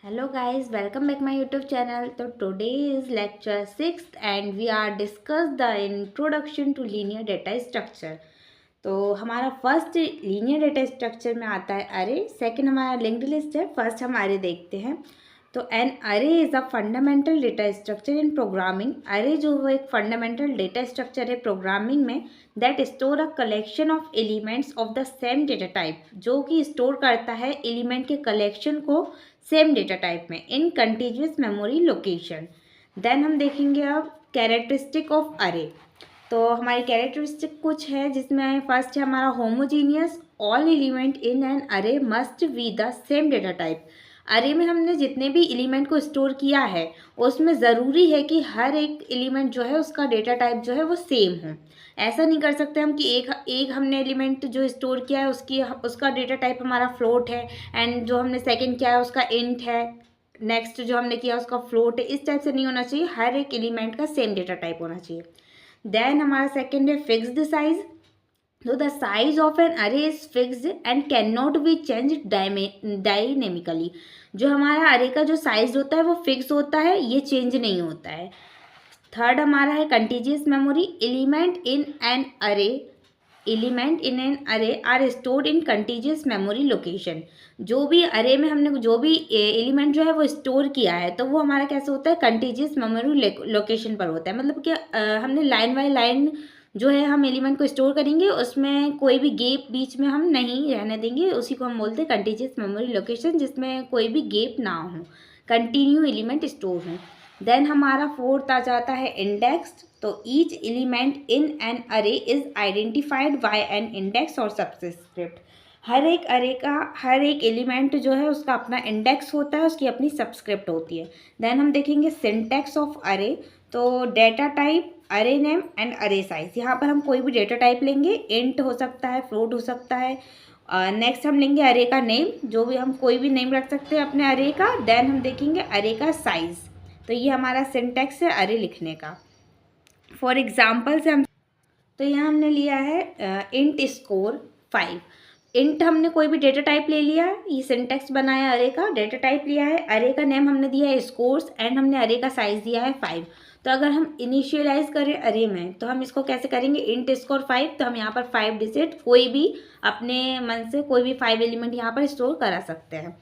Hello guys, welcome back my YouTube channel. So today is lecture 6th and we are discuss the introduction to linear data structure. तो हमारा first linear data structure में आता है अरे, second हमारा linked list है। First हम अरे देखते हैं। तो एन अरे is a fundamental data structure in programming. अरे जो वो एक फंडामेंटल डेटा स्ट्रक्चर है प्रोग्रामिंग में, that store a collection of elements of the same data type, जो कि स्टोर करता है एलिमेंट के कलेक्शन को सेम डेटा टाइप में in continuous memory location. Then हम देखेंगे अब कैरेक्टरिस्टिक ऑफ अरे। तो हमारी कैरेक्टरिस्टिक कुछ है जिसमें फर्स्ट है हमारा homogeneous. All element in an array must be the same data type. Array में हमने जितने भी एलिमेंट को स्टोर किया है उसमें ज़रूरी है कि हर एक एलिमेंट जो है उसका डेटा टाइप जो है वो सेम हो। ऐसा नहीं कर सकते हम कि एक हमने एलिमेंट जो स्टोर किया है उसका डेटा टाइप हमारा फ्लोट है, एंड जो हमने सेकंड किया है उसका इंट है, नेक्स्ट जो हमने किया उसका फ्लोट है। इस टाइप से नहीं होना चाहिए, हर एक एलिमेंट का सेम डेटा टाइप होना चाहिए। देन हमारा सेकंड है फिक्स्ड साइज। तो the size of an array is fixed and can not be change dynamically. जो हमारा अरे का जो साइज होता है वो फिक्स होता है, ये चेंज नहीं होता है। थर्ड हमारा है contiguous memory. Element in an array are stored in contiguous memory location. जो भी अरे में हमने जो भी एलिमेंट जो है वो स्टोर किया है तो वो हमारा कैसे होता है, कंटीजियस मेमोरी लोकेशन पर होता है। मतलब कि हमने लाइन बाय लाइन जो है हम एलिमेंट को स्टोर करेंगे, उसमें कोई भी गैप बीच में हम नहीं रहने देंगे, उसी को हम बोलते हैं कंटीजियस मेमोरी लोकेशन, जिसमें कोई भी गैप ना हो, कंटिन्यू एलिमेंट स्टोर हो। देन हमारा फोर्थ आ जाता है इंडेक्स। तो each element in an array is identified by an index और सबस्क्रिप्ट। हर एक अरे का हर एक एलिमेंट जो है उसका अपना इंडेक्स होता है, उसकी अपनी सबस्क्रिप्ट होती है। देन हम देखेंगे सिंटैक्स ऑफ अरे। तो डेटा टाइप, अरे नेम एंड अरे साइज। यहाँ पर हम कोई भी डेटा टाइप लेंगे, इंट हो सकता है, फ्लोट हो सकता है। नेक्स्ट हम लेंगे अरे का नेम, जो भी हम कोई भी नेम रख सकते हैं अपने अरे का। देन हम देखेंगे अरे का साइज। तो ये हमारा सिंटैक्स है अरे लिखने का। फॉर एग्जाम्पल से हम, तो यहाँ हमने लिया है इंट स्कोर 5। इंट हमने कोई भी डेटा टाइप ले लिया, ये सिंटैक्स बनाया अरे का, डेटा टाइप लिया है, अरे का नेम हमने दिया है स्कोर्स, एंड हमने अरे का साइज दिया है 5। तो अगर हम इनिशियलाइज करें अरे में तो हम इसको कैसे करेंगे, इंट स्कोर 5। तो हम यहाँ पर 5 डिजिट कोई भी अपने मन से कोई भी 5 एलिमेंट यहाँ पर स्टोर करा सकते हैं।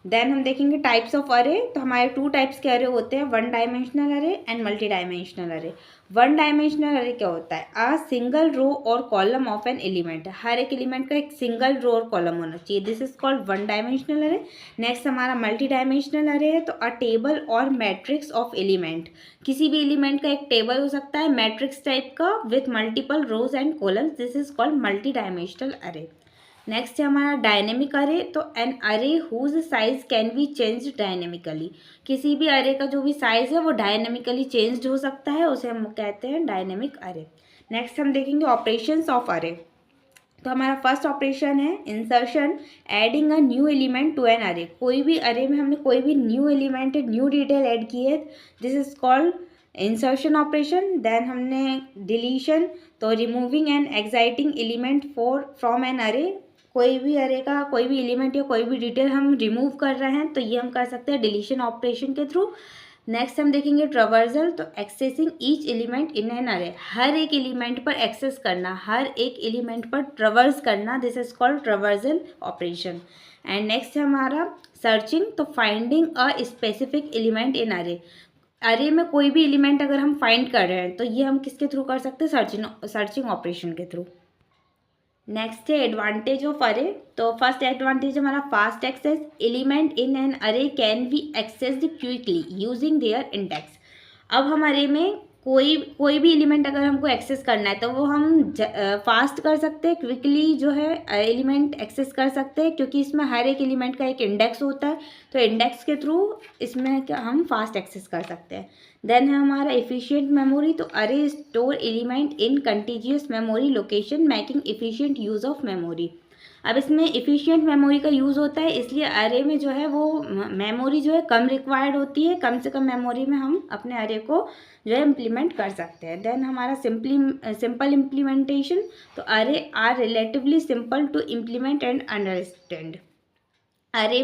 देन हम देखेंगे टाइप्स ऑफ अरे। तो हमारे 2 टाइप्स के अरे होते हैं, वन डायमेंशनल अरे एंड मल्टी डायमेंशनल अरे। वन डायमेंशनल अरे क्या होता है, आ सिंगल रो और कॉलम ऑफ एन एलिमेंट। हर एक एलिमेंट का एक सिंगल रो और कॉलम होना चाहिए, this is called one dimensional array. Next हमारा मल्टी डायमेंशनल अरे है। तो अ टेबल और मैट्रिक्स ऑफ एलिमेंट। किसी भी एलिमेंट का एक टेबल हो सकता है मैट्रिक्स टाइप का with multiple rows and columns, this is called multi dimensional array. Next है हमारा डायनेमिक अरे। तो an array whose size can be change dynamically. किसी भी अरे का जो भी साइज है वो डायनेमिकली चेंज हो सकता है, उसे हम कहते हैं डायनेमिक अरे। नेक्स्ट हम देखेंगे ऑपरेशंस ऑफ अरे। तो हमारा फर्स्ट ऑपरेशन है insertion, adding a new element to an array. कोई भी अरे में हमने कोई भी new element, new detail add की है, this is called insertion operation. Then हमने डिलीशन, तो removing an exciting element from an array. कोई भी अरे का कोई भी एलिमेंट या कोई भी डिटेल हम रिमूव कर रहे हैं तो ये हम कर सकते हैं डिलीशन ऑपरेशन के थ्रू। नेक्स्ट हम देखेंगे ट्रावर्सल। तो accessing each element in an अरे। हर एक एलिमेंट पर एक्सेस करना, हर एक एलिमेंट पर ट्रावर्स करना, this is called traversal operation. And next है हमारा सर्चिंग। तो finding a specific element in अरे। अरे में कोई भी एलिमेंट अगर हम फाइंड कर रहे हैं तो ये हम किसके थ्रू कर सकते हैं, सर्चिंग ऑपरेशन के थ्रू। नेक्स्ट है एडवांटेज ऑफ अरे। तो फर्स्ट एडवांटेज हमारा fast access. Element in an array can be accessed quickly using their index. अब हम अरे में कोई भी एलिमेंट अगर हमको एक्सेस करना है तो वो हम फास्ट कर सकते हैं, क्विकली जो है एलिमेंट एक्सेस कर सकते हैं, क्योंकि इसमें हर एक एलिमेंट का एक इंडेक्स होता है। तो इंडेक्स के थ्रू इसमें क्या हम फास्ट एक्सेस कर सकते हैं। देन है हमारा एफिशिएंट मेमोरी। तो अरे store element in continuous memory location making efficient use of memory. अब इसमें एफिशिएंट मेमोरी का यूज़ होता है, इसलिए अरे में जो है वो मेमोरी जो है कम रिक्वायर्ड होती है, कम से कम मेमोरी में हम अपने अरे को जो है इम्प्लीमेंट कर सकते हैं। देन हमारा सिंपल इम्प्लीमेंटेशन। तो array are relatively simple to implement and understand. Array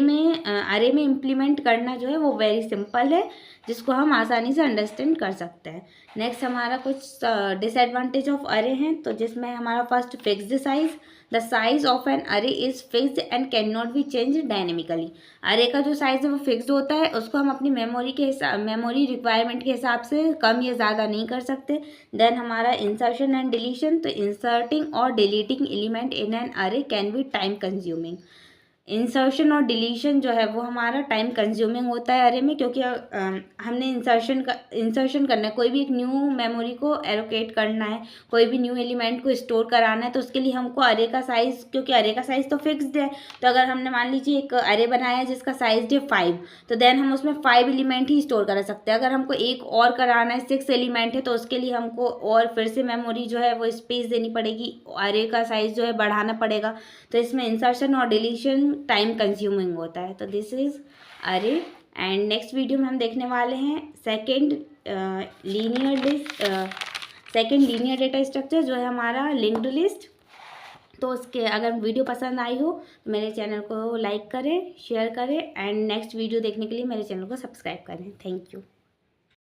में इम्प्लीमेंट करना जो है वो वेरी सिंपल है, जिसको हम आसानी से अंडरस्टैंड कर सकते हैं। नेक्स्ट हमारा कुछ डिसएडवांटेज ऑफ अरे हैं, तो जिसमें हमारा first fixed size. The size of an array is fixed and can not be change dynamically. Array का जो साइज है वो फिक्स्ड होता है, उसको हम अपनी मेमोरी रिक्वायरमेंट के हिसाब से कम या ज़्यादा नहीं कर सकते। देन हमारा इंसर्शन एंड डिलीशन, तो इंसर्टिंग और deleting element in an array can B time consuming. Insertion और डिलीशन जो है वो हमारा टाइम कंज्यूमिंग होता है अरे में, क्योंकि हमने इंसर्शन करना है, कोई भी एक न्यू मेमोरी को एलोकेट करना है, कोई भी न्यू एलिमेंट को स्टोर कराना है, तो उसके लिए हमको अरे का साइज़, क्योंकि अरे का साइज़ तो फिक्स्ड है, तो अगर हमने मान लीजिए एक अरे बनाया है जिसका साइज है 5, तो देन हम उसमें 5 एलिमेंट ही स्टोर करा सकते हैं। अगर हमको एक और कराना है 6 एलिमेंट है, तो उसके लिए हमको और फिर से मेमोरी जो है वो स्पेस देनी पड़ेगी, अरे का साइज़ जो है बढ़ाना पड़ेगा। तो इसमें इंसर्शन और डिलीशन टाइम कंज्यूमिंग होता है। तो दिस इज अरे। एंड नेक्स्ट वीडियो में हम देखने वाले हैं सेकेंड लीनियर डेटा स्ट्रक्चर, जो है हमारा लिंक्ड लिस्ट। तो उसके अगर वीडियो पसंद आई हो तो मेरे चैनल को लाइक करें, शेयर करें, एंड नेक्स्ट वीडियो देखने के लिए मेरे चैनल को सब्सक्राइब करें। Thank you.